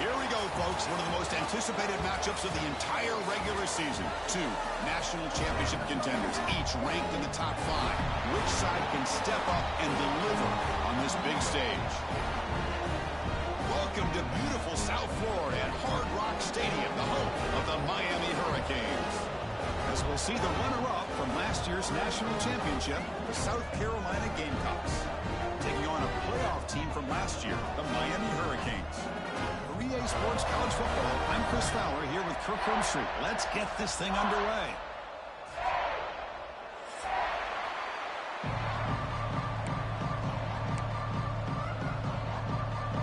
Here we go, folks. One of the most anticipated matchups of the entire regular season. Two national championship contenders, each ranked in the top 5. Which side can step up and deliver on this big stage? Welcome to beautiful South Florida at Hard Rock Stadium, the home of the Miami Hurricanes. As we'll see the runner-up from last year's national championship, the South Carolina Gamecocks, taking on a playoff team from last year, the Miami Hurricanes. For EA Sports College Football, I'm Chris Fowler here with Kirk Herbstreit. Let's get this thing underway.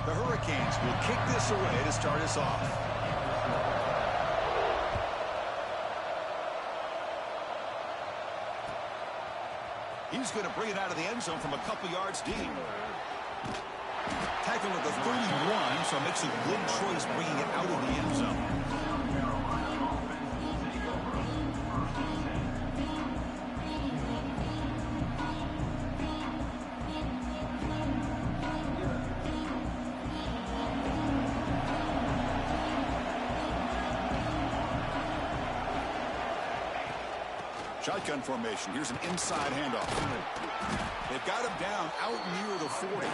The Hurricanes will kick this away to start us off. He's going to bring it out of the end zone from a couple yards deep. Tackle at the 31, so makes a good choice bringing it out of the end zone. Shotgun formation. Here's an inside handoff. They've got him down out near the 40.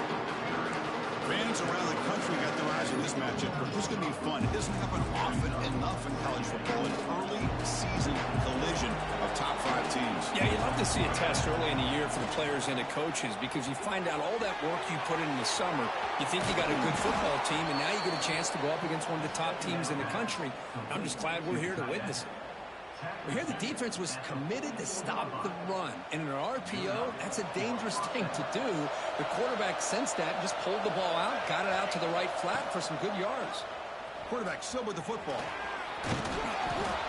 Fans around the country got their eyes on this matchup, but this is going to be fun. It doesn't happen often enough in college football, an early season collision of top 5 teams. Yeah, you love to see a test early in the year for the players and the coaches because you find out all that work you put in the summer. You think you got a good football team, and now you get a chance to go up against one of the top teams in the country. I'm just glad we're here to witness it. Well, here the defense was committed to stop the run. And in an RPO, that's a dangerous thing to do. The quarterback sensed that, just pulled the ball out, got it out to the right flat for some good yards. Quarterback still with the football.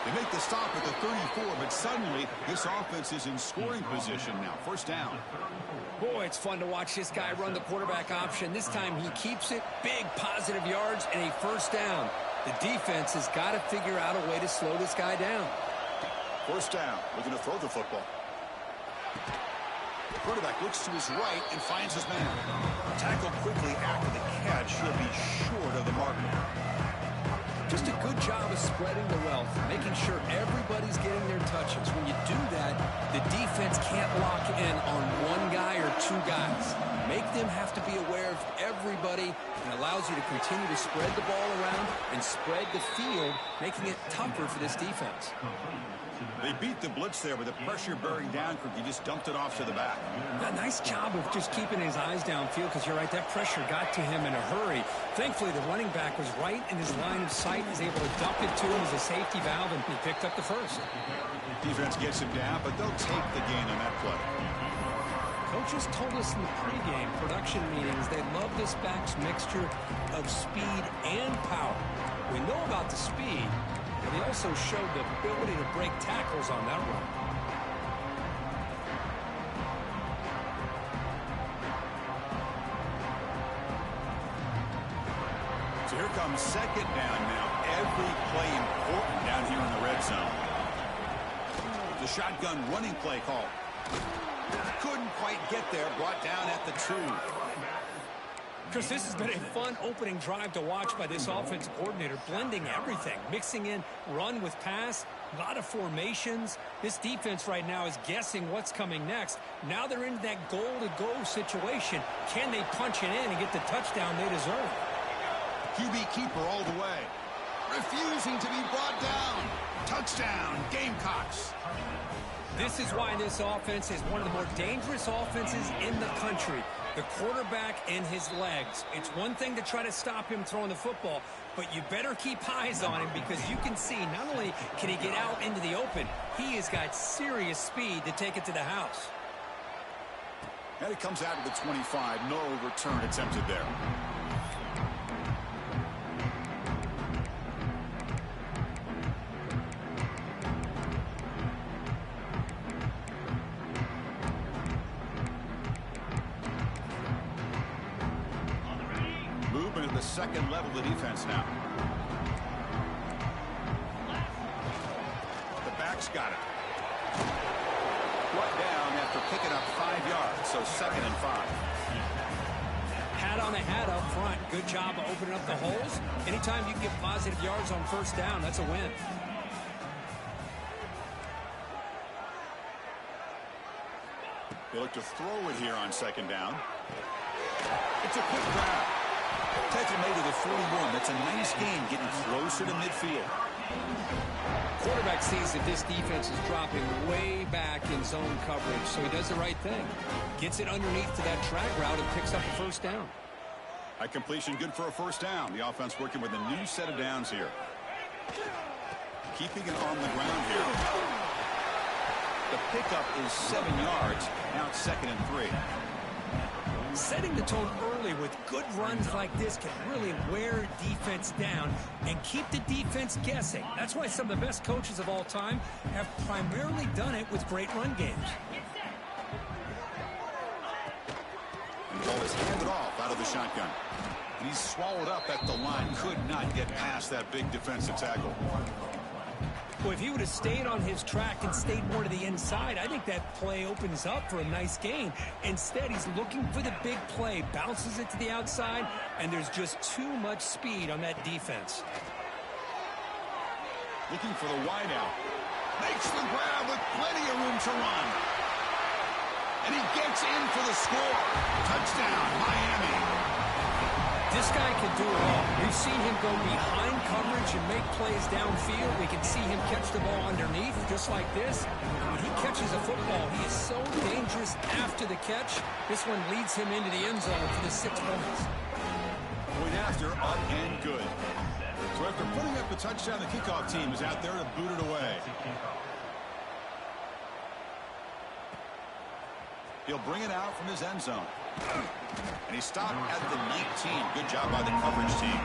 They make the stop at the 34, but suddenly this offense is in scoring position now. First down. Boy, it's fun to watch this guy run the quarterback option. This time he keeps it, big positive yards, and a first down. The defense has got to figure out a way to slow this guy down. First down. Looking to throw the football. The quarterback looks to his right and finds his man. Tackle quickly after the catch. He'll be short of the marker. Just a good job of spreading the wealth, making sure everybody's getting their touches. When you do that, the defense can't lock in on one guy or two guys. Make them have to be aware of everybody, and allows you to continue to spread the ball around and spread the field, making it tougher for this defense. They beat the blitz there with the pressure bearing down. He just dumped it off to the back. A nice job of just keeping his eyes downfield because you're right, that pressure got to him in a hurry. Thankfully, the running back was right in his line of sight. He was able to dump it to him as a safety valve, and he picked up the first. Defense gets him down, but they'll take the gain on that play. Coaches told us in the pregame production meetings they love this back's mixture of speed and power. We know about the speed, but he also showed the ability to break tackles on that run. So here comes second down now. Every play important down here in the red zone. The shotgun running play call. Couldn't quite get there. Brought down at the 2. Chris, this has been a fun opening drive to watch by this offensive coordinator, blending everything, mixing in run with pass, a lot of formations. This defense right now is guessing what's coming next. Now they're in that goal-to-go situation. Can they punch it in and get the touchdown they deserve? QB keeper all the way. Refusing to be brought down. Touchdown, Gamecocks. This is why this offense is one of the more dangerous offenses in the country. The quarterback and his legs. It's one thing to try to stop him throwing the football, but you better keep eyes on him because you can see not only can he get out into the open, he has got serious speed to take it to the house. And it comes out of the 25. No return attempted there. Movement at the second level of the defense now. The back's got it. Brought down after picking up 5 yards, so 2nd and 5. Had Pat on the hat up front. Good job of opening up the holes. Anytime you can get positive yards on first down, that's a win. They look to throw it here on second down. It's a quick grab. Taken made to the 41. That's a nice gain, getting closer to midfield. Quarterback sees that this defense is dropping way back in zone coverage, so he does the right thing. Gets it underneath to that track route and picks up a first down. A completion good for a first down. The offense working with a new set of downs here. Keeping it on the ground here. The pickup is 7 yards. Now it's 2nd and 3. Setting the tone early with good runs like this can really wear defense down and keep the defense guessing. That's why some of the best coaches of all time have primarily done it with great run games. And the ball is handed off out of the shotgun. And he's swallowed up at the line. Could not get past that big defensive tackle. Well, if he would have stayed on his track and stayed more to the inside, I think that play opens up for a nice gain. Instead, he's looking for the big play, bounces it to the outside, and there's just too much speed on that defense. Looking for the wideout. Makes the grab with plenty of room to run. And he gets in for the score. Touchdown, Miami. This guy can do it all. We've seen him go behind coverage and make plays downfield. We can see him catch the ball underneath, just like this. When he catches a football, he is so dangerous after the catch. This one leads him into the end zone for the 6 points. Point after, up and good. So after putting up a touchdown, the kickoff team is out there to boot it away. He'll bring it out from his end zone. And he stopped at the 19. Good job by the coverage team.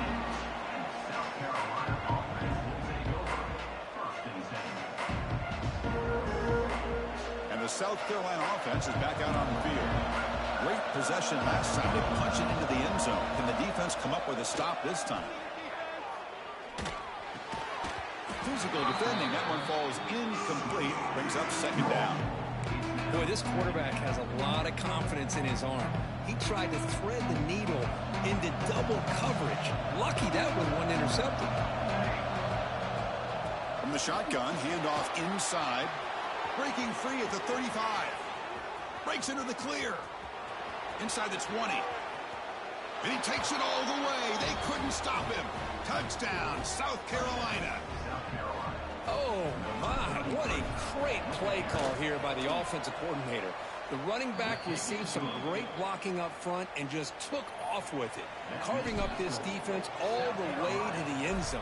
And the South Carolina offense is back out on the field. Great possession last time. They punch it into the end zone. Can the defense come up with a stop this time? Physical defending. That one falls incomplete. Brings up 2nd down. Boy, this quarterback has a lot of confidence in his arm. He tried to thread the needle into double coverage. Lucky that one wasn't intercepted. From the shotgun, handoff inside. Breaking free at the 35. Breaks into the clear. Inside the 20. And he takes it all the way. They couldn't stop him. Touchdown, South Carolina. Oh, my, what a great play call here by the offensive coordinator. The running back received some great blocking up front and just took off with it, carving up this defense all the way to the end zone.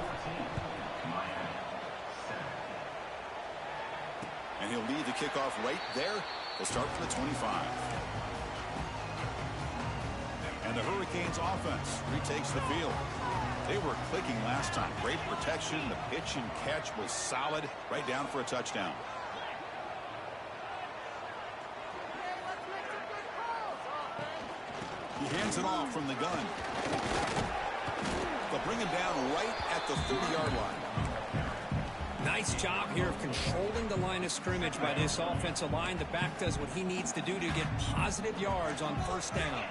And he'll lead the kickoff right there. They'll start from the 25. And the Hurricanes offense retakes the field. They were clicking last time. Great protection. The pitch and catch was solid. Right down for a touchdown. He hands it off from the gun. They'll bring him down right at the 30-yard line. Nice job here of controlling the line of scrimmage by this offensive line. The back does what he needs to do to get positive yards on first down.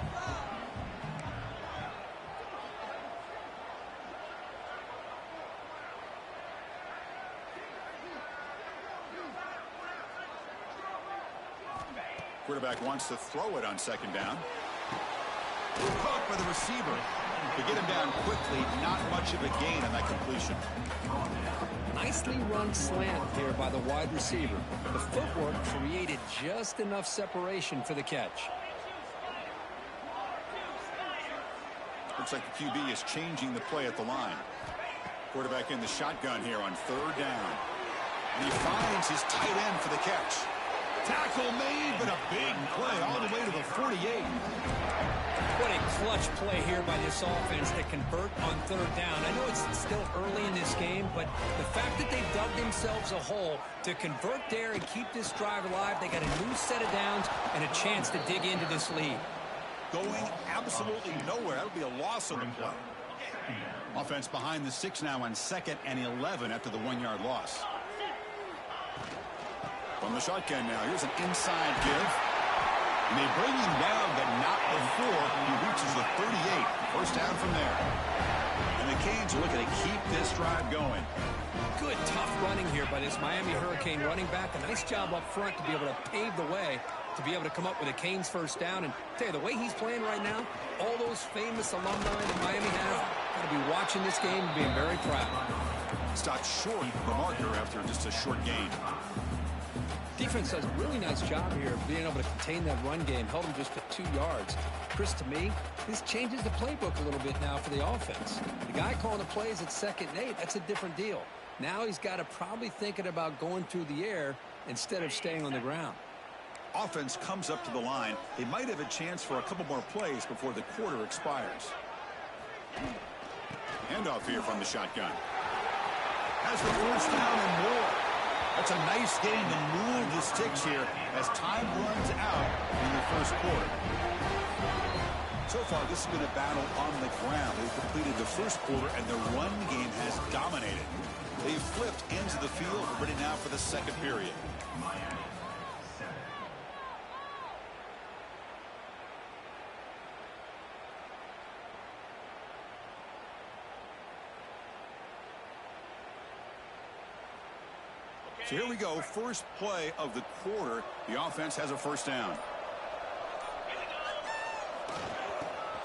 Quarterback wants to throw it on 2nd down. Caught by the receiver. To get him down quickly, not much of a gain on that completion. Nicely run slant here by the wide receiver. The footwork created just enough separation for the catch. Looks like the QB is changing the play at the line. Quarterback in the shotgun here on 3rd down. And he finds his tight end for the catch. Tackle made, but a big play all the way to the 48. What a clutch play here by this offense to convert on 3rd down. I know it's still early in this game, but the fact that they dug themselves a hole to convert there and keep this drive alive, they got a new set of downs and a chance to dig into this lead. Going absolutely nowhere. That'll be a loss on the play. Offense behind the 6 now on 2nd and 11 after the 1-yard loss. From the shotgun now, here's an inside give. And they bring him down, but not before he reaches the 38. First down from there. And the Canes are looking to keep this drive going. Good, tough running here by this Miami Hurricane running back. A nice job up front to be able to pave the way, to be able to come up with a Canes first down. And tell you, the way he's playing right now, all those famous alumni that Miami has, got to be watching this game and being very proud. Stopped short of the marker after just a short gain. Defense does a really nice job here of being able to contain that run game. Held him just to 2 yards. Chris, to me, this changes the playbook a little bit now for the offense. The guy calling the plays at 2nd and 8, that's a different deal. Now he's got to probably thinking about going through the air instead of staying on the ground. Offense comes up to the line. They might have a chance for a couple more plays before the quarter expires. Handoff here from the shotgun. Has the first down and more. That's a nice game to move the sticks here as time runs out in the first quarter. So far, this has been a battle on the ground. They've completed the first quarter, and the run game has dominated. They've flipped ends of the field, ready now for the second period. So here we go, first play of the quarter. The offense has a first down.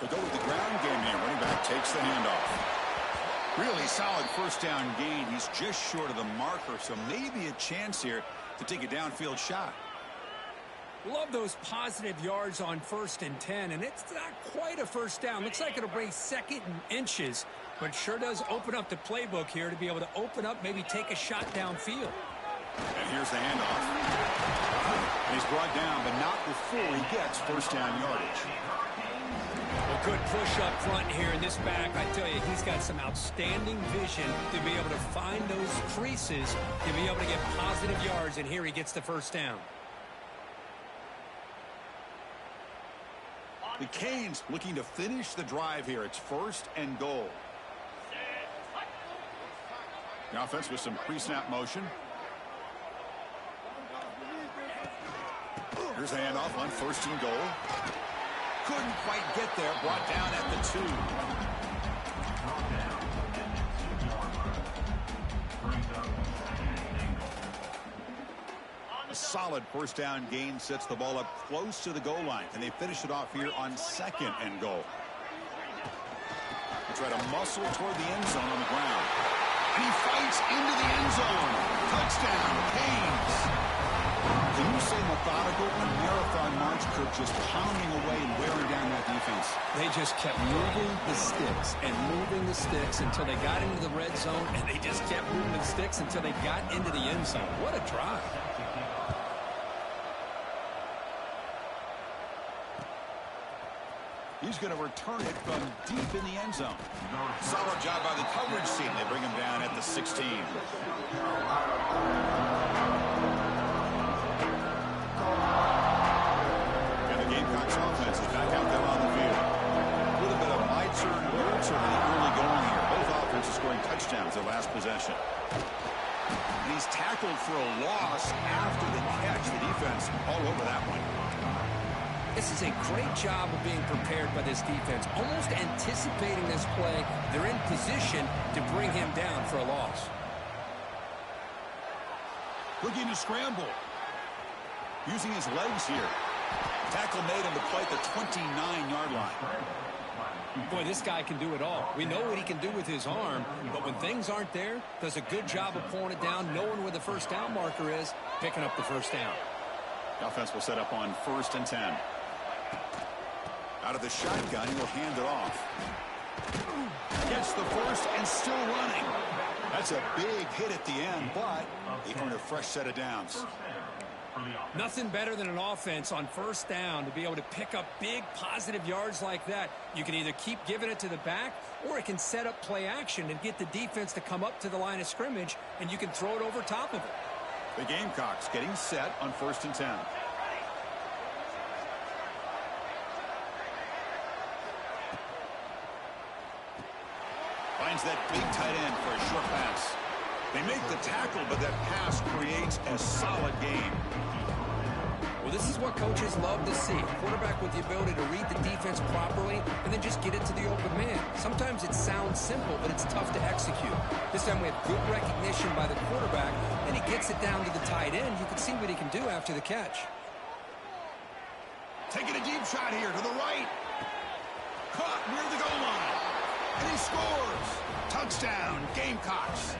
They go with the ground game here. Running back takes the handoff. Really solid first down gain. He's just short of the marker, so maybe a chance here to take a downfield shot. Love those positive yards on 1st and 10, and it's not quite a first down. Looks like it'll bring 2nd and inches, but sure does open up the playbook here to be able to open up, maybe take a shot downfield. And here's the handoff. And he's brought down, but not before he gets first down yardage. Well, good push up front here in this back. I tell you, he's got some outstanding vision to be able to find those creases, to be able to get positive yards, and here he gets the first down. The Canes looking to finish the drive here. It's 1st and goal. The offense with some pre-snap motion. Here's the handoff on 1st and goal. Couldn't quite get there. Brought down at the 2. A solid first down gain sets the ball up close to the goal line. And they finish it off here on 2nd and goal. They try to muscle toward the end zone on the ground. And he fights into the end zone. Touchdown, Canes. Can you say methodical? A marathon march, Kirk, just pounding away and wearing down that defense. They just kept moving the sticks and moving the sticks until they got into the red zone, and they just kept moving the sticks until they got into the end zone. What a drive. He's going to return it from deep in the end zone. Solid job by the coverage team. They bring him down at the 16. Gamecocks offense is back out there on the field. A little bit of my turn, your turn in the early going here. Both offenses scoring touchdowns their last possession. And he's tackled for a loss after the catch. The defense all over that one. This is a great job of being prepared by this defense. Almost anticipating this play. They're in position to bring him down for a loss. Looking to scramble. Using his legs here. Tackle made on the play at the 29-yard line. Boy, this guy can do it all. We know what he can do with his arm, but when things aren't there, does a good job of pulling it down, knowing where the first down marker is, picking up the first down. The offense will set up on 1st and 10. Out of the shotgun, he'll hand it off. Gets the first and still running. That's a big hit at the end, but he earned a fresh set of downs. Nothing better than an offense on first down to be able to pick up big positive yards like that. You can either keep giving it to the back, or it can set up play action and get the defense to come up to the line of scrimmage, and you can throw it over top of it. The Gamecocks getting set on 1st and 10. Finds that big tight end for a short pass. They make the tackle, but that pass creates a solid gain. Well, this is what coaches love to see. A quarterback with the ability to read the defense properly and then just get it to the open man. Sometimes it sounds simple, but it's tough to execute. This time we have good recognition by the quarterback, and he gets it down to the tight end. You can see what he can do after the catch. Taking a deep shot here to the right. Caught near the goal line. And he scores. Touchdown, Gamecocks.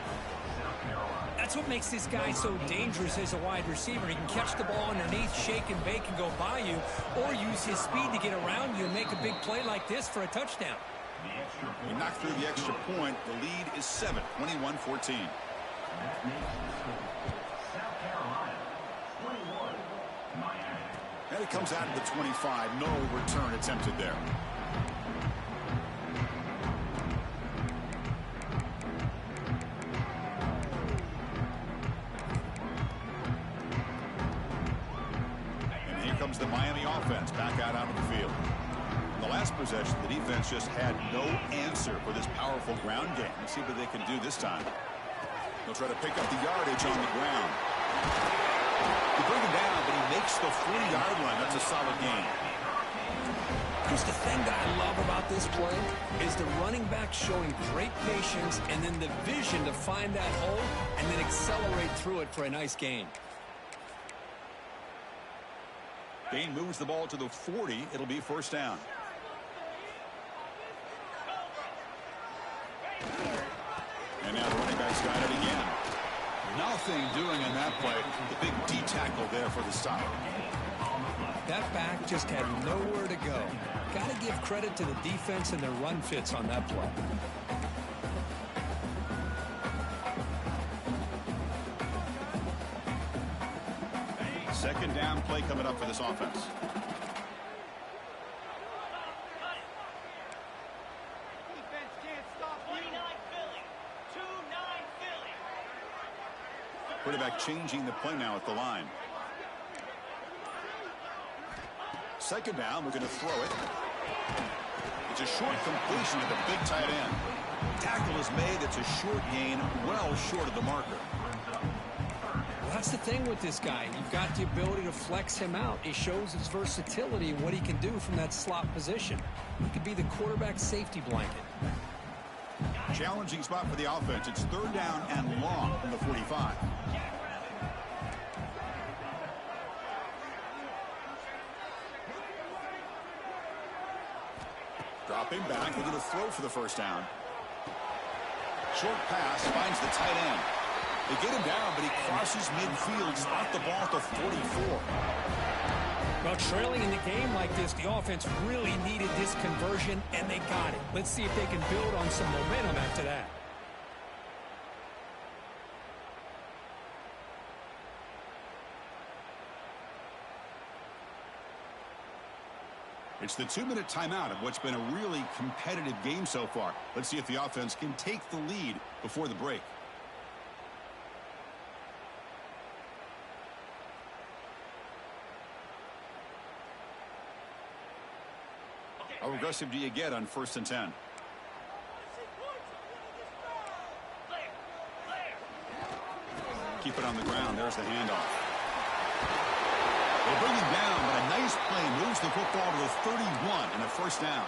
That's what makes this guy so dangerous as a wide receiver. He can catch the ball underneath, shake and bake, and go by you, or use his speed to get around you and make a big play like this for a touchdown. We knocked through the extra point. The lead is 7, 21-14. And it comes out of the 25. No return attempted there. The Miami offense back out onto the field. In the last possession, the defense just had no answer for this powerful ground game. Let's see what they can do this time. They'll try to pick up the yardage on the ground. They bring him down, but he makes the 40-yard line. That's a solid gain. Here's the thing that I love about this play is the running back showing great patience and then the vision to find that hole and then accelerate through it for a nice gain. Bain moves the ball to the 40. It'll be first down. And now the running back's got it again. Nothing doing in that play. The big D tackle there for the stop. That back just had nowhere to go. Got to give credit to the defense and their run fits on that play. Second down play coming up for this offense. Defense can't stop 29 Philly. 2-9 Philly. Quarterback changing the play now at the line. Second down, we're going to throw it. It's a short completion to the big tight end. Tackle is made. It's a short gain, well short of the marker. That's the thing with this guy. You've got the ability to flex him out. He shows his versatility and what he can do from that slot position. He could be the quarterback safety blanket. Challenging spot for the offense. It's third down and long from the 45. Dropping back. They're going to throw for the first down. Short pass finds the tight end. They get him down, but he crosses midfield, spot the ball at the 44. Well, trailing in the game like this, the offense really needed this conversion, and they got it. Let's see if they can build on some momentum after that. It's the 2-minute timeout of what's been a really competitive game so far. Let's see if the offense can take the lead before the break. How aggressive do you get on 1st and 10? Keep it on the ground. There's the handoff. They bring him down, but a nice play moves the football to the 31 and a first down.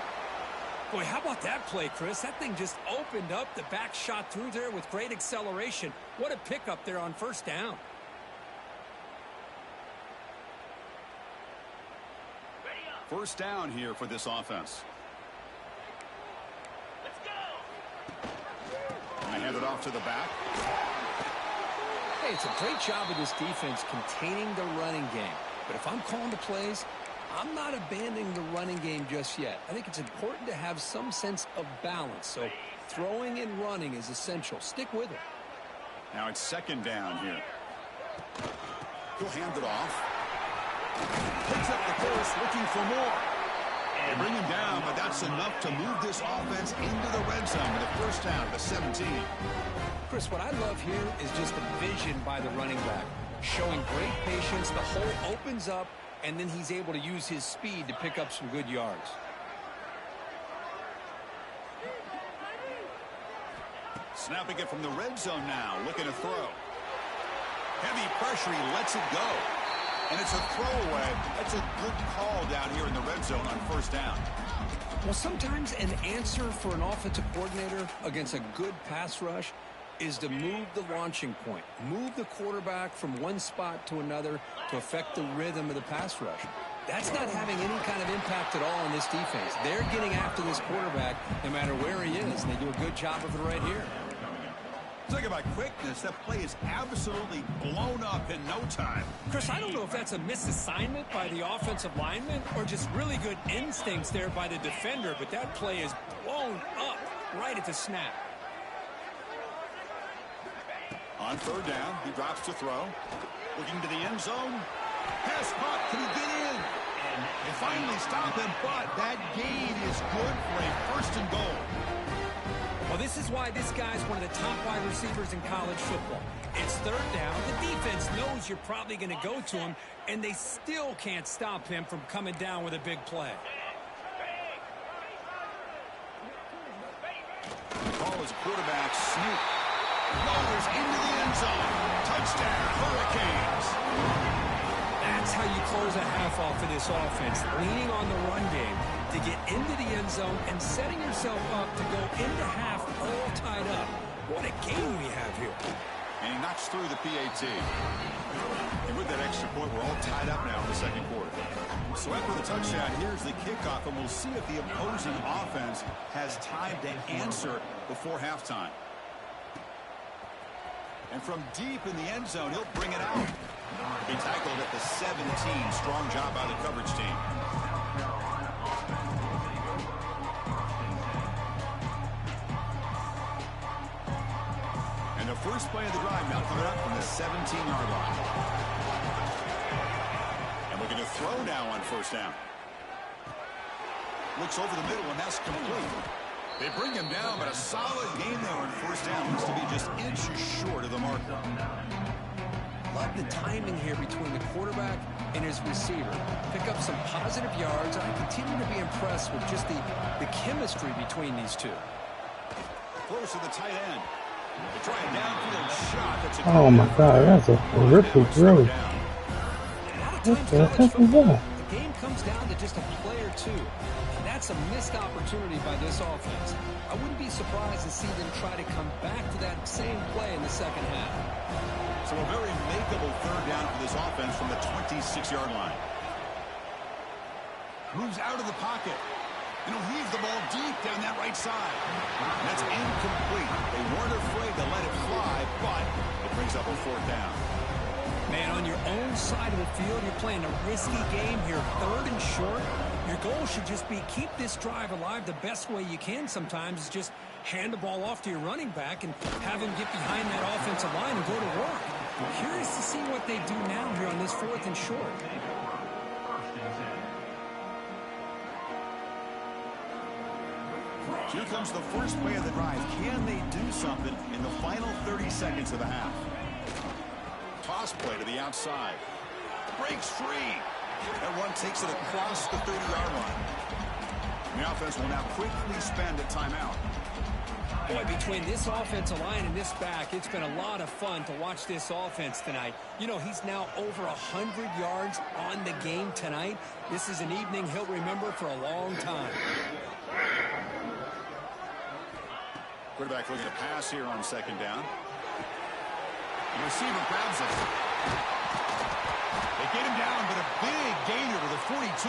Boy, how about that play, Chris? That thing just opened up. The back shot through there with great acceleration. What a pickup there on first down. First down here for this offense. Let's go. And they hand it off to the back. Hey, it's a great job of this defense containing the running game. But if I'm calling the plays, I'm not abandoning the running game just yet. I think it's important to have some sense of balance. So throwing and running is essential. Stick with it. Now it's second down here. He'll hand it off. Picks up the course, looking for more. They bring him down, but that's enough to move this offense into the red zone with a first down at the 17. Chris, what I love here is just the vision by the running back. Showing great patience, the hole opens up, and then he's able to use his speed to pick up some good yards. Snapping it from the red zone now, looking to throw. Heavy pressure, he lets it go. And it's a throwaway. That's a good call down here in the red zone on first down. Well, sometimes an answer for an offensive coordinator against a good pass rush is to move the launching point, move the quarterback from one spot to another to affect the rhythm of the pass rush. That's not having any kind of impact at all on this defense. They're getting after this quarterback no matter where he is, and they do a good job of it right here. Talk about quickness. That play is absolutely blown up in no time. Chris, I don't know if that's a misassignment by the offensive lineman or just really good instincts there by the defender, but that play is blown up right at the snap. On third down, he drops to throw. Looking to the end zone. Pass caught. Can he get in? And they finally stop him, but that gain is good for a first and goal. Well, this is why this guy's one of the top wide receivers in college football. It's third down. The defense knows you're probably going to go to him, and they still can't stop him from coming down with a big play. The call is quarterback sneak. Lowers into the end zone. Touchdown, Hurricanes. That's how you close a half off of this offense, leaning on the run game to get into the end zone and setting yourself up to go into half all tied up. What a game we have here. And he knocks through the PAT. And with that extra point, we're all tied up now in the second quarter. So after the touchdown, here's the kickoff, and we'll see if the opposing offense has time to answer before halftime. And from deep in the end zone, he'll bring it out. He tackled at the 17. Strong job by the coverage team. And the first play of the drive now coming up from the 17-yard line. And we're going to throw now on first down. Looks over the middle, and that's complete. They bring him down, but a solid game there on first down. Looks to be just inches short of the marker. Love the timing here between the quarterback and his receiver. Pick up some positive yards. I continue to be impressed with just the chemistry between these two. Close to the tight end. They try a downfield shot. That's Oh my God, that's a horrific throw. What the heck is that? The game comes down to just a play or two. And that's a missed opportunity by this offense. I wouldn't be surprised to see them try to come back to that same play in the second half. So a very makeable third down for this offense from the 26-yard line. Moves out of the pocket. And he'll heave the ball deep down that right side. That's incomplete. They weren't afraid to let it fly, but it brings up a fourth down. Man, on your own side of the field, you're playing a risky game here. Third and short. Your goal should just be keep this drive alive the best way you can sometimes is just hand the ball off to your running back and have him get behind that offensive line and go to work. I'm curious to see what they do now here on this fourth and short. Here comes the first play of the drive. Can they do something in the final 30 seconds of the half? Toss play to the outside. Breaks free. That one takes it across the 30-yard line. The offense will now quickly spend a timeout. Boy, between this offensive line and this back, it's been a lot of fun to watch this offense tonight. You know, he's now over 100 yards on the game tonight. This is an evening he'll remember for a long time. Quarterback looking to pass here on second down. The receiver grabs it. They get him down, but a big gainer to the 42.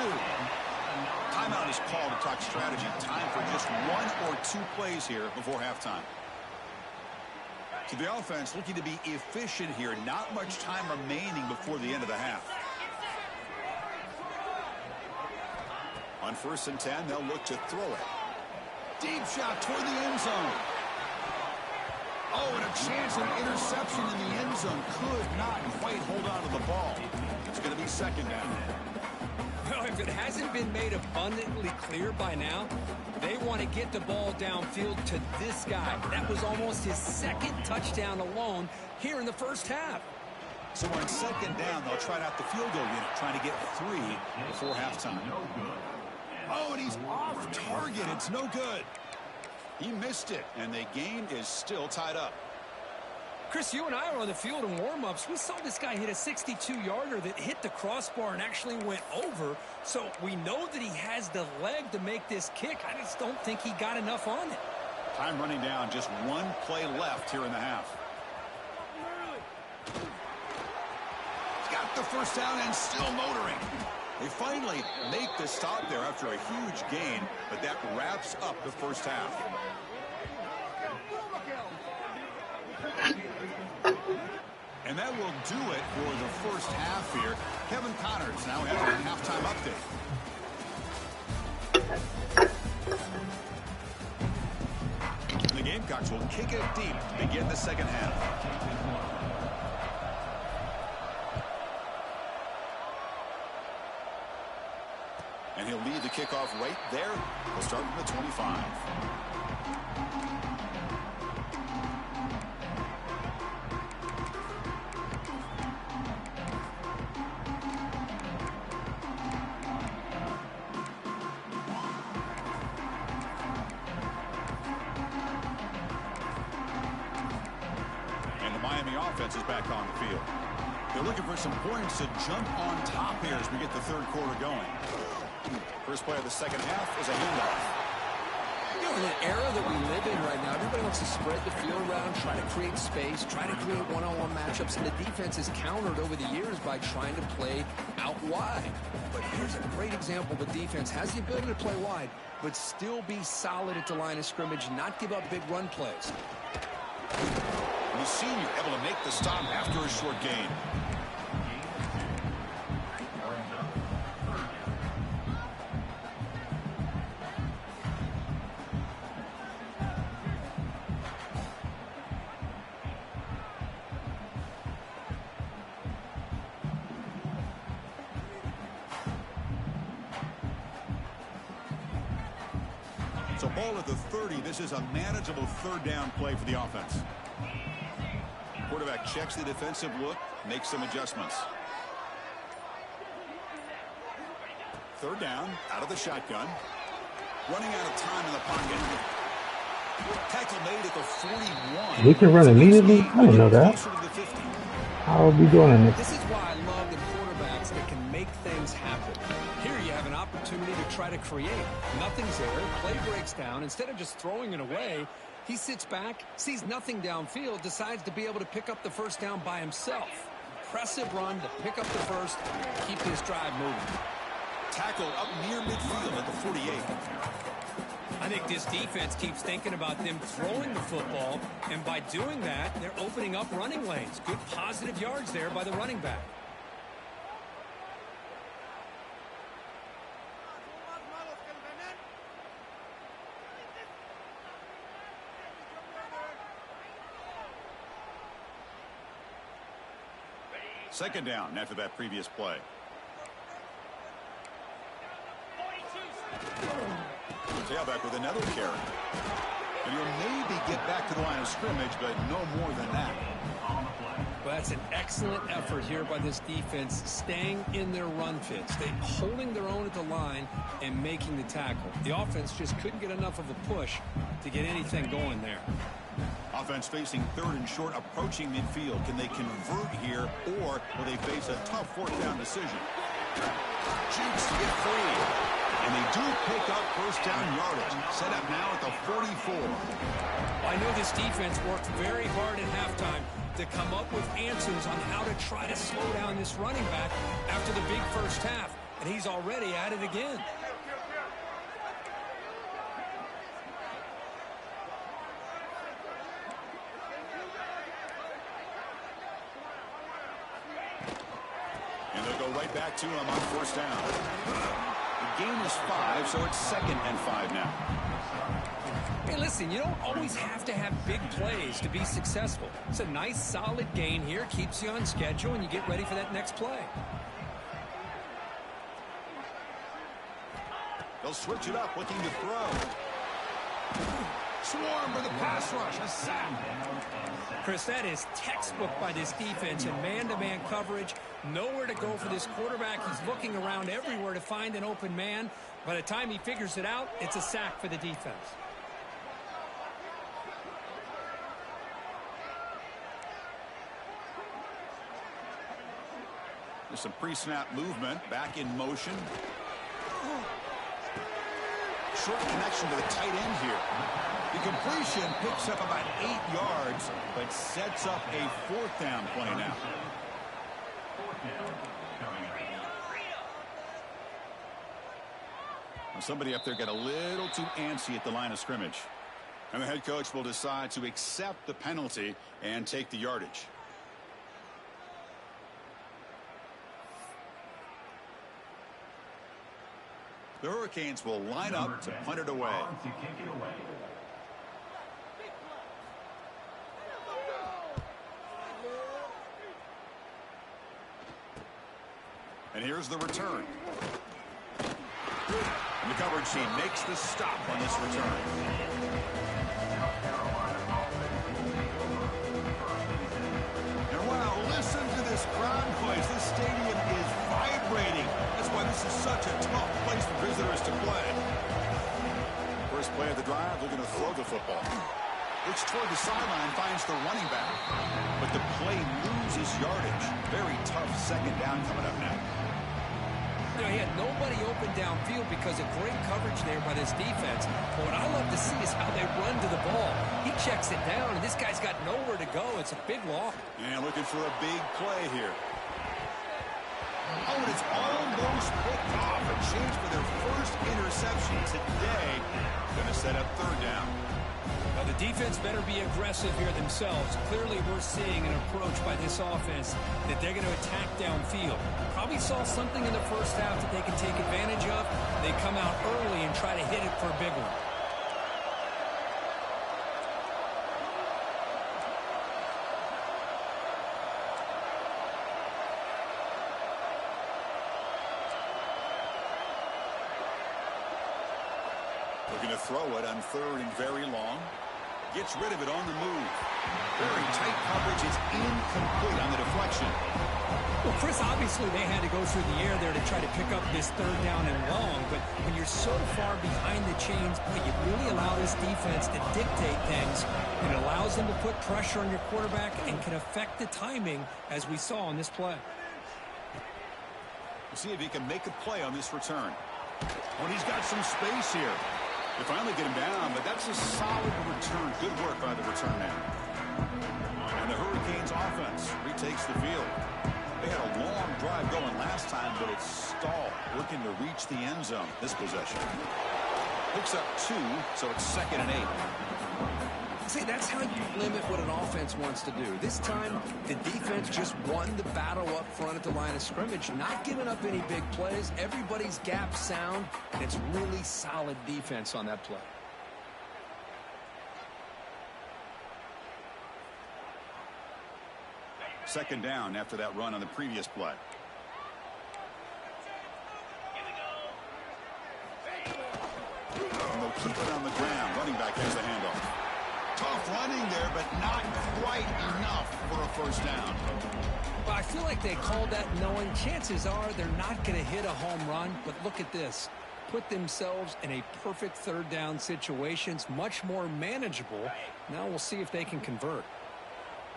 Timeout is called to talk strategy. Time for just one or two plays here before halftime. So the offense looking to be efficient here. Not much time remaining before the end of the half. On first and 10, they'll look to throw it. Deep shot toward the end zone. Oh, and a chance of interception in the end zone. Could not quite hold on to the ball. It's going to be second down. Well, if it hasn't been made abundantly clear by now, they want to get the ball downfield to this guy. That was almost his second touchdown alone here in the first half. So on second down, they'll try out the field goal unit, trying to get 3 before halftime. Oh, and he's off target. It's no good. He missed it, and the game is still tied up. Chris, you and I were on the field in warm-ups. We saw this guy hit a 62-yarder that hit the crossbar and actually went over. So we know that he has the leg to make this kick. I just don't think he got enough on it. Time running down. Just one play left here in the half. Got the first down and still motoring. They finally make the stop there after a huge gain, but that wraps up the first half. And that will do it for the first half here. Kevin Connors now has a halftime update. The Gamecocks will kick it deep to begin the second half. And he'll lead the kickoff right there. He'll start from the 25. And the Miami offense is back on the field. They're looking for some points to jump on top here as we get the third quarter going. First play of the second half is a handoff. You know, in an era that we live in right now, everybody wants to spread the field around, try to create space, try to create one-on-one matchups, and the defense is countered over the years by trying to play out wide. But here's a great example. The defense has the ability to play wide, but still be solid at the line of scrimmage, not give up big run plays. The senior able to make the stop after a short gain. So ball at the 30. This is a manageable third down play for the offense. Quarterback checks the defensive look, makes some adjustments. Third down, out of the shotgun. Running out of time in the pocket. Tackle made at the 41. We can run immediately? I didn't know that. How are we doing it? This is why I love the quarterbacks that can make things happen. Here you have an opportunity to try to create. Nothing's there. Play breaks down. Instead of just throwing it away, he sits back, sees nothing downfield, decides to be able to pick up the first down by himself. Impressive run to pick up the first, keep his drive moving. Tackle up near midfield at the 48. I think this defense keeps thinking about them throwing the football, and by doing that, they're opening up running lanes. Good positive yards there by the running back. Second down after that previous play. Tailback with another carry. And he'll maybe get back to the line of scrimmage, but no more than that. Well, that's an excellent effort here by this defense, staying in their run fits. They holding their own at the line and making the tackle. The offense just couldn't get enough of a push to get anything going there. Offense facing third and short, approaching midfield. Can they convert here, or will they face a tough fourth down decision? Jukes to get free. And they do pick up first down yardage. Set up now at the 44. I know this defense worked very hard at halftime to come up with answers on how to try to slow down this running back after the big first half. And he's already at it again. And they'll go right back to him on first down. The gain is 5, so it's 2nd and 5 now. Hey, listen, you don't always have to have big plays to be successful. It's a nice, solid gain here. Keeps you on schedule, and you get ready for that next play. They'll switch it up, looking to throw. Swarm for the pass rush. A sack. Chris, that is textbook by this defense in man-to-man coverage. Nowhere to go for this quarterback. He's looking around everywhere to find an open man. By the time he figures it out, it's a sack for the defense. There's some pre-snap movement. Back in motion. Short connection to the tight end here. The completion picks up about 8 yards, but sets up a 4th down play now. Somebody up there got a little too antsy at the line of scrimmage. And the head coach will decide to accept the penalty and take the yardage. The Hurricanes will line up to punt it away. And here's the return. And the coverage team makes the stop on this return. And wow, listen to this crowd noise. This stadium is vibrating. That's why this is such a tough place for visitors to play. First play of the drive, looking to throw the football. Looks toward the sideline, finds the running back. But the play loses yardage. Very tough second down coming up now. You know, he had nobody open downfield because of great coverage there by this defense. But what I love to see is how they run to the ball. He checks it down, and this guy's got nowhere to go. It's a big loss. And looking for a big play here. Oh, and it's almost picked off. A chance for their first interception today. Going to set up 3rd down. Now, the defense better be aggressive here themselves. Clearly, we're seeing an approach by this offense that they're going to attack downfield. Probably saw something in the first half that they can take advantage of. They come out early and try to hit it for a big one. Looking to throw it on 3rd and very long. Gets rid of it on the move. Very tight coverage. It's incomplete on the deflection. Well, Chris, obviously they had to go through the air there to try to pick up this 3rd down and long, but when you're so far behind the chains, you really allow this defense to dictate things. It allows them to put pressure on your quarterback and can affect the timing, as we saw on this play. We'll see if he can make a play on this return. Well, he's got some space here. They finally get him down, but that's a solid return. Good work by the return man. And the Hurricanes offense retakes the field. They had a long drive going last time, but it's stalled, working to reach the end zone this possession. Picks up 2, so it's 2nd and 8. See, that's how you limit what an offense wants to do. This time, the defense just won the battle up front at the line of scrimmage, not giving up any big plays. Everybody's gap sound, and it's really solid defense on that play. Second down after that run on the previous play. And they'll keep it on the ground. Running back has the handoff. Tough running there, but not quite enough for a first down. Well, I feel like they called that knowing chances are they're not going to hit a home run, but look at this. Put themselves in a perfect 3rd down situation. It's much more manageable. Now we'll see if they can convert.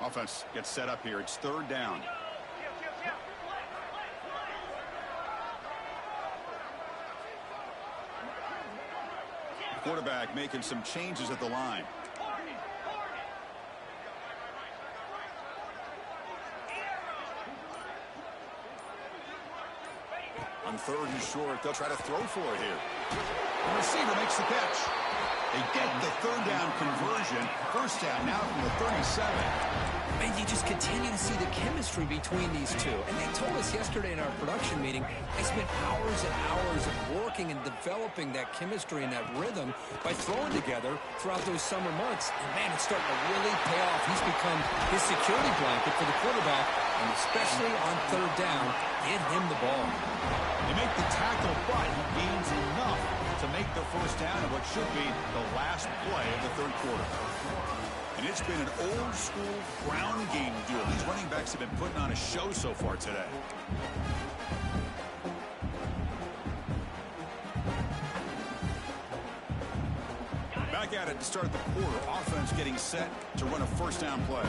Offense gets set up here. It's 3rd down. Quarterback making some changes at the line. On 3rd and short, they'll try to throw for it here. The receiver makes the catch. They get the 3rd down conversion. First down now from the 37. And you just continue to see the chemistry between these two. And they told us yesterday in our production meeting, they spent hours and hours of working and developing that chemistry and that rhythm by throwing together throughout those summer months. And man, it's starting to really pay off. He's become his security blanket for the quarterback, and especially on 3rd down, get him the ball. They make the tackle, but he gains enough to make the first down of what should be the last play of the 3rd quarter. And it's been an old-school ground game duel. These running backs have been putting on a show so far today. Back at it to start the quarter. Offense getting set to run a first down play.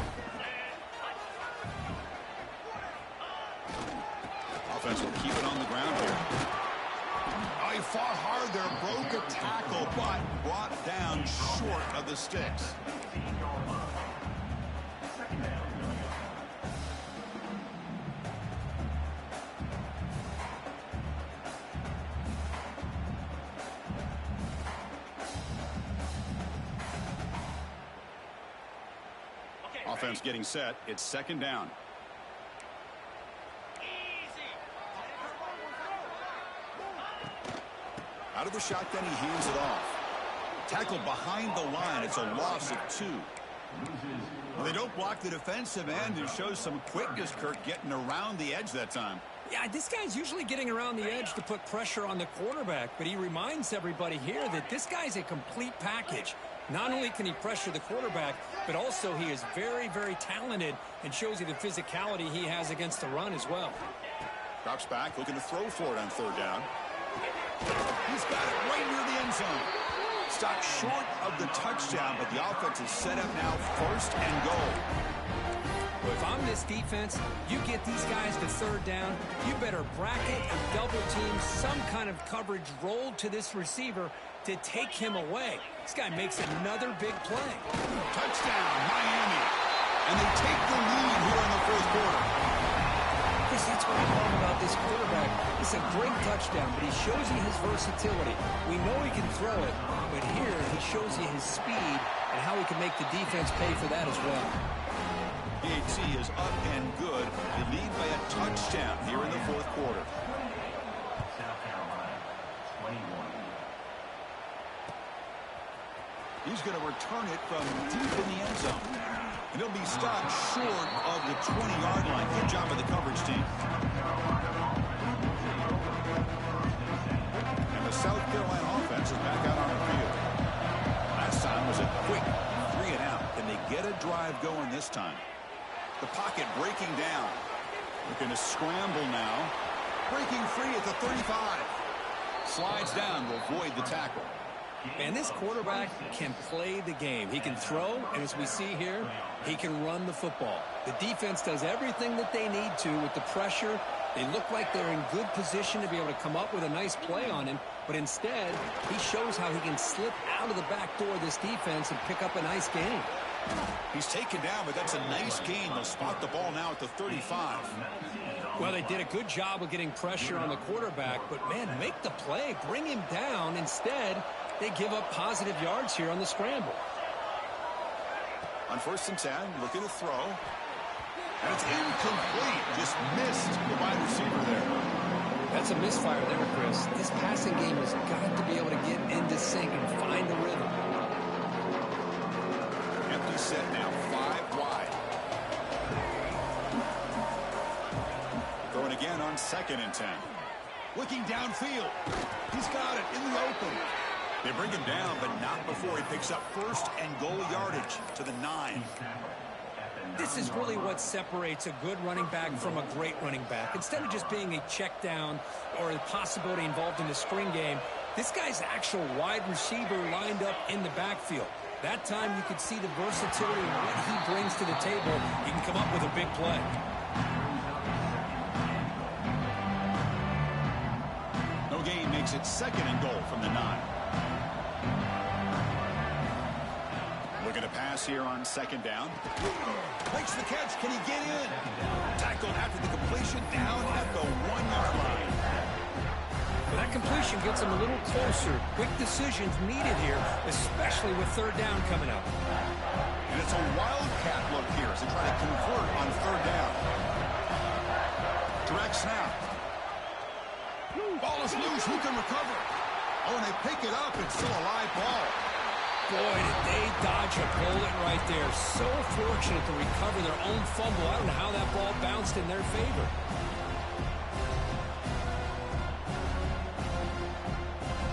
offense will keep it on the ground here. Oh, he fought hard there, broke a tackle, but brought down short of the sticks. Offense getting set. It's second down. Out of the shotgun, he hands it off. Tackled behind the line. It's a loss of 2. Well, they don't block the defensive end. It shows some quickness, Kirk, getting around the edge that time. Yeah, this guy's usually getting around the edge to put pressure on the quarterback, but he reminds everybody here that this guy's a complete package. Not only can he pressure the quarterback, but also he is very, very talented and shows you the physicality he has against the run as well. Drops back, looking to throw for it on third down. He's got it right near the end zone. Stopped short of the touchdown, but the offense is set up now, first and goal. Well, if I'm this defense, you get these guys to third down, you better bracket and double team some kind of coverage rolled to this receiver to take him away. This guy makes another big play. Touchdown, Miami. And they take the lead here in the fourth quarter. Chris, that's what I love about this quarterback. It's a great touchdown, but he shows you his versatility. We know he can throw it, but here he shows you his speed and how he can make the defense pay for that as well. PHC is up and good. They lead by a touchdown here in the fourth quarter. He's going to return it from deep in the end zone. And he'll be stopped short of the 20-yard line. Good job by the coverage team. And the South Carolina offense is back out on the field. Last time was a quick 3 and out. Can they get a drive going this time? The pocket breaking down. Looking to scramble now. Breaking free at the 35. Slides down to avoid the tackle. And this quarterback can play the game. He can throw, and as we see here, he can run the football. The defense does everything that they need to with the pressure. They look like they're in good position to be able to come up with a nice play on him, but instead, he shows how he can slip out of the back door of this defense and pick up a nice gain. He's taken down, but that's a nice gain. They'll spot the ball now at the 35. Well, they did a good job of getting pressure on the quarterback, but, man, make the play. Bring him down. Instead, they give up positive yards here on the scramble. On 1st and 10, looking to throw. And it's incomplete. Just missed the wide receiver there. That's a misfire there, Chris. This passing game has got to be able to get into sync and find a rhythm. Empty set now, 5 wide. Throwing again on 2nd and 10. Looking downfield. He's got it in the open. They bring him down, but not before he picks up 1st and goal yardage to the 9. This is really what separates a good running back from a great running back. Instead of just being a check down or a possibility involved in the screen game, this guy's actual wide receiver lined up in the backfield. That time you could see the versatility and what he brings to the table. He can come up with a big play. No gain makes it 2nd and goal from the 9. Looking to pass here on 2nd down. Makes the catch. Can he get in? Tackled after the completion down at the 1-yard line. Well, that completion gets him a little closer. Quick decisions needed here, especially with 3rd down coming up. And it's a wildcat look here as they try to convert on 3rd down. Direct snap. Ball is loose. Who can recover? Oh, and they pick it up. It's still a live ball. Boy, did they dodge a bullet right there. So fortunate to recover their own fumble. I don't know how that ball bounced in their favor.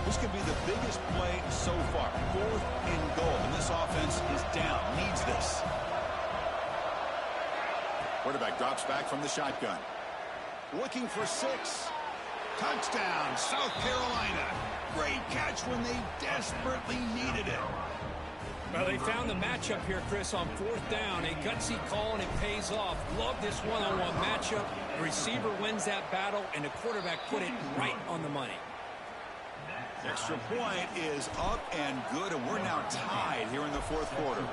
This could be the biggest play so far. 4th and goal. And this offense is down. Needs this. Quarterback drops back from the shotgun. Looking for 6. Touchdown, South Carolina. Great catch when they desperately needed it. Well, they found the matchup here, Chris, on 4th down. A gutsy call, and it pays off. Love this one-on-one matchup. The receiver wins that battle, and the quarterback put it right on the money. Extra point is up and good, and we're now tied here in the fourth quarter.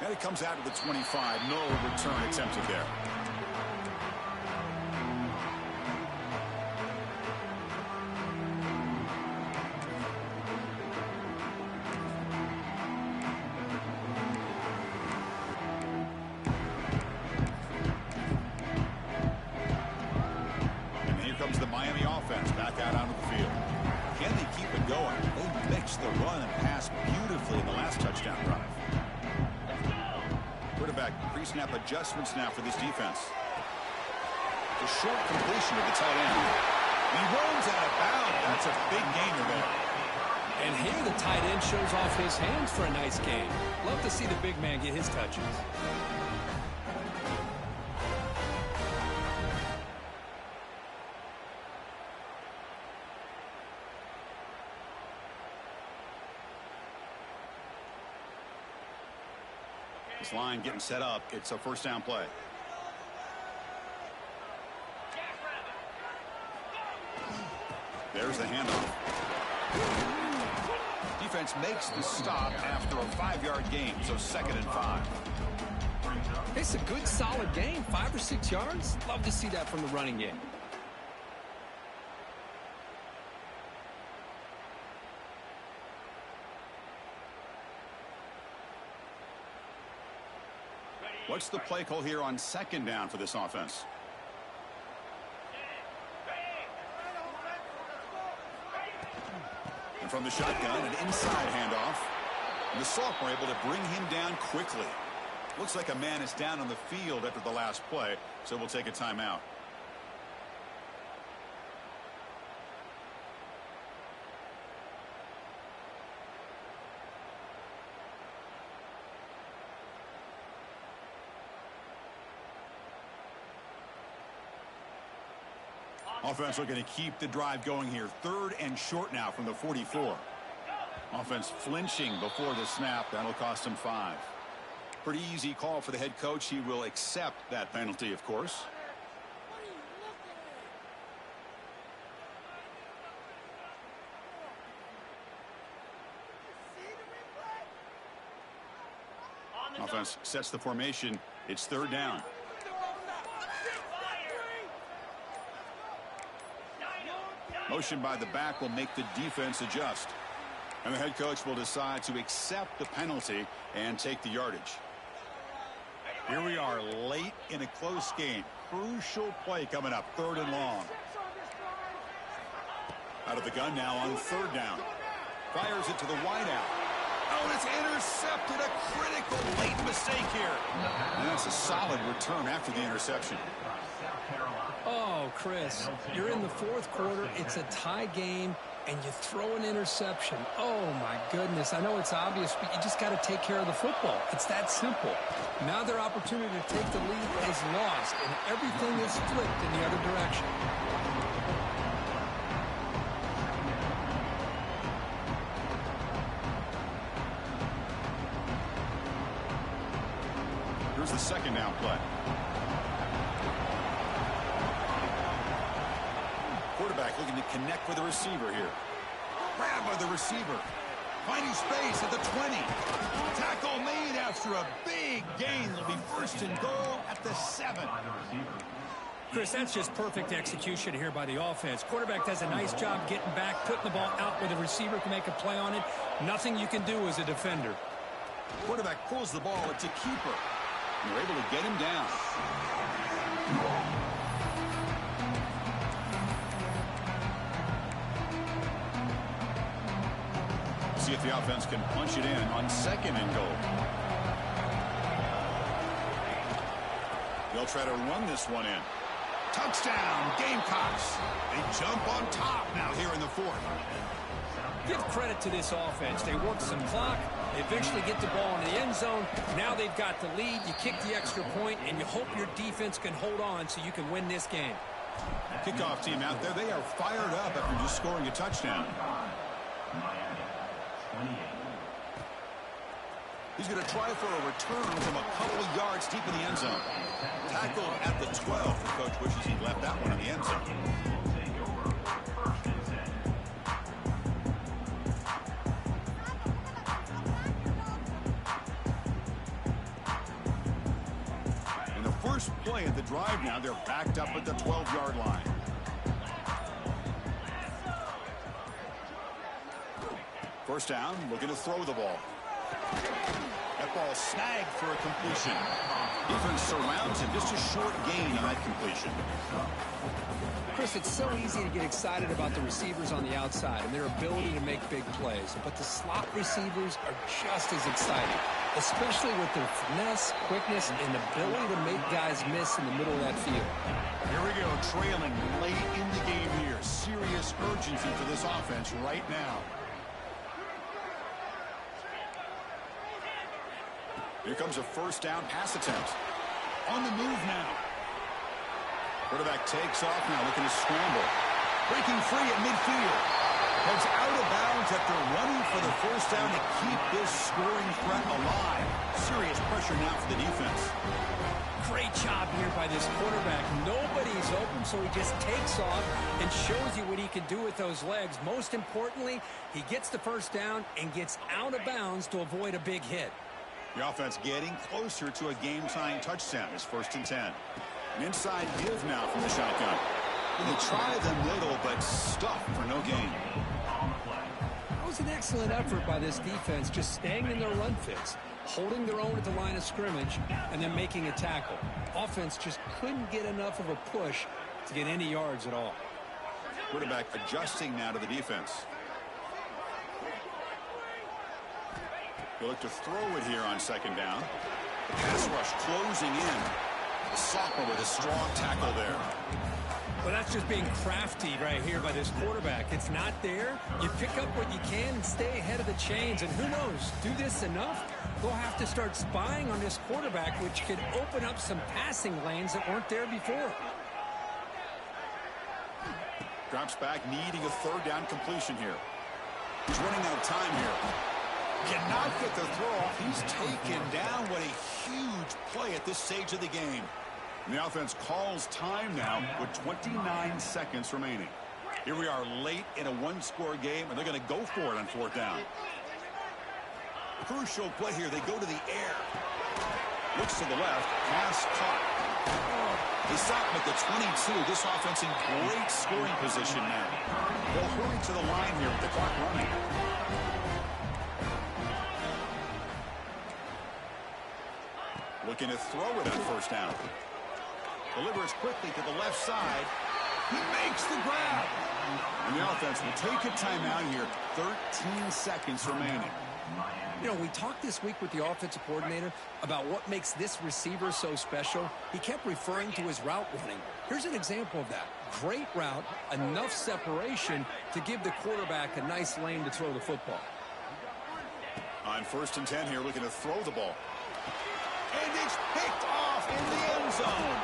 And it comes out to the 25. No return attempted there. And here comes the Miami offense back out onto the field. Can they keep it going? They mixed the run and pass beautifully in the last touchdown drive. Quarterback pre-snap adjustments now for this defense. The short completion to the tight end. He rolls out of bounds. That's a big gainer there. And here the tight end shows off his hands for a nice game. Love to see the big man get his touches. This line getting set up. It's a first down play. There's the handoff. Defense makes the stop after a 5-yard gain, so 2nd and 5. It's a good, solid game. 5 or 6 yards. Love to see that from the running game. What's the play call here on 2nd down for this offense? And from the shotgun, an inside handoff. And the sophomore able to bring him down quickly. Looks like a man is down on the field after the last play, so we'll take a timeout. Offense looking to keep the drive going here. 3rd and short now from the 44. Offense flinching before the snap. That'll cost him 5. Pretty easy call for the head coach. He will accept that penalty, of course. Offense sets the formation. It's 3rd down. Motion by the back will make the defense adjust. And the head coach will decide to accept the penalty and take the yardage. Here we are late in a close game. Crucial play coming up. 3rd and long. Out of the gun now on 3rd down. Fires it to the wideout. Oh, it's intercepted. A critical late mistake here. And that's a solid return after the interception. Oh, Chris, you're in the 4th quarter. It's a tie game, and you throw an interception. Oh, my goodness. I know it's obvious, but you just got to take care of the football. It's that simple. Now their opportunity to take the lead is lost, and everything is flipped in the other direction. Here's the 2nd down play. Quarterback looking to connect with the receiver here. Grab by the receiver. Finding space at the 20. Tackle made after a big gain. It'll be 1st and goal at the 7. Chris, that's just perfect execution here by the offense. Quarterback does a nice job getting back, putting the ball out where the receiver can make a play on it. Nothing you can do as a defender. Quarterback pulls the ball. It's a keeper. And they're able to get him down. See if the offense can punch it in on 2nd and goal. They'll try to run this one in. Touchdown, Gamecocks. They jump on top now here in the 4th. Give credit to this offense. They work some clock. They eventually get the ball in the end zone. Now they've got the lead. You kick the extra point, and you hope your defense can hold on so you can win this game. Kickoff team out there. They are fired up after just scoring a touchdown. He's going to try for a return from a couple of yards deep in the end zone. Tackle at the 12. The coach wishes he'd left that one in the end zone. In the first play of the drive now, they're backed up at the 12-yard line. First down, looking to throw the ball. That ball snagged for a completion. Defense surrounds him. Just a short gain on that completion. Chris, it's so easy to get excited about the receivers on the outside and their ability to make big plays. But the slot receivers are just as exciting, especially with their finesse, quickness, and ability to make guys miss in the middle of that field. Here we go, trailing late in the game here. Serious urgency for this offense right now. Here comes a first down pass attempt. On the move now. Quarterback takes off now, looking to scramble. Breaking free at midfield. Heads out of bounds after running for the first down to keep this scoring threat alive. Serious pressure now for the defense. Great job here by this quarterback. Nobody's open, so he just takes off and shows you what he can do with those legs. Most importantly, he gets the first down and gets out of bounds to avoid a big hit. The offense getting closer to a game-tying touchdown. It's 1st and 10. An inside give now from the shotgun. And they try the middle, but stuffed for no gain. That was an excellent effort by this defense, just staying in their run fits, holding their own at the line of scrimmage, and then making a tackle. Offense just couldn't get enough of a push to get any yards at all. Quarterback adjusting now to the defense. He'll look to throw it here on second down. The pass rush closing in. The sophomore with a strong tackle there. Well, that's just being crafty right here by this quarterback. It's not there. You pick up what you can and stay ahead of the chains. And who knows, do this enough, they'll have to start spying on this quarterback, which could open up some passing lanes that weren't there before. Drops back, needing a third down completion here. He's running out of time here. Cannot get the throw off. He's taken down. What a huge play at this stage of the game. And the offense calls time now with 29 seconds remaining. Here we are late in a one-score game, and they're going to go for it on fourth down. Crucial play here. They go to the air. Looks to the left. Pass caught. They stop him at the 22. This offense in great scoring position now. They'll hurry to the line here with the clock running. Looking to throw it on first down. Delivers quickly to the left side. He makes the grab. And the offense will take a timeout here. 13 seconds remaining. You know, we talked this week with the offensive coordinator about what makes this receiver so special. He kept referring to his route running. Here's an example of that. Great route, enough separation to give the quarterback a nice lane to throw the football. On 1st and 10 here, looking to throw the ball. And it's picked off in the end zone.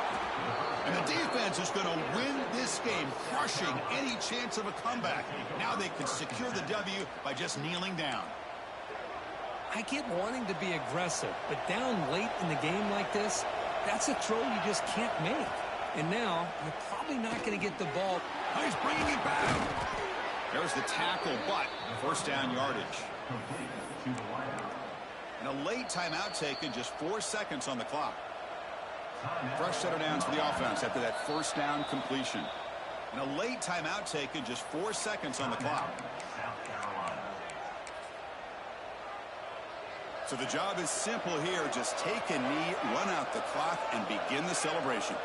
And the defense is going to win this game, crushing any chance of a comeback. Now they can secure the W by just kneeling down. I get wanting to be aggressive, but down late in the game like this, that's a throw you just can't make. And now, you're probably not going to get the ball. Oh, he's bringing it back. There's the tackle, but first down yardage. And a late timeout taken, just 4 seconds on the clock. Fresh set of downs for the offense after that first down completion. And a late timeout taken, just 4 seconds on the clock. So the job is simple here. Just take a knee, run out the clock, and begin the celebration.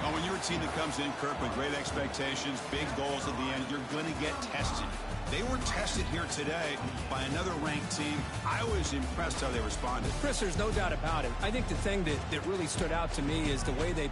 Well, when you're a team that comes in, Kirk, with great expectations, big goals at the end, you're going to get tested. They were tested here today by another ranked team. I was impressed how they responded. Chris, there's no doubt about it. I think the thing that really stood out to me is the way they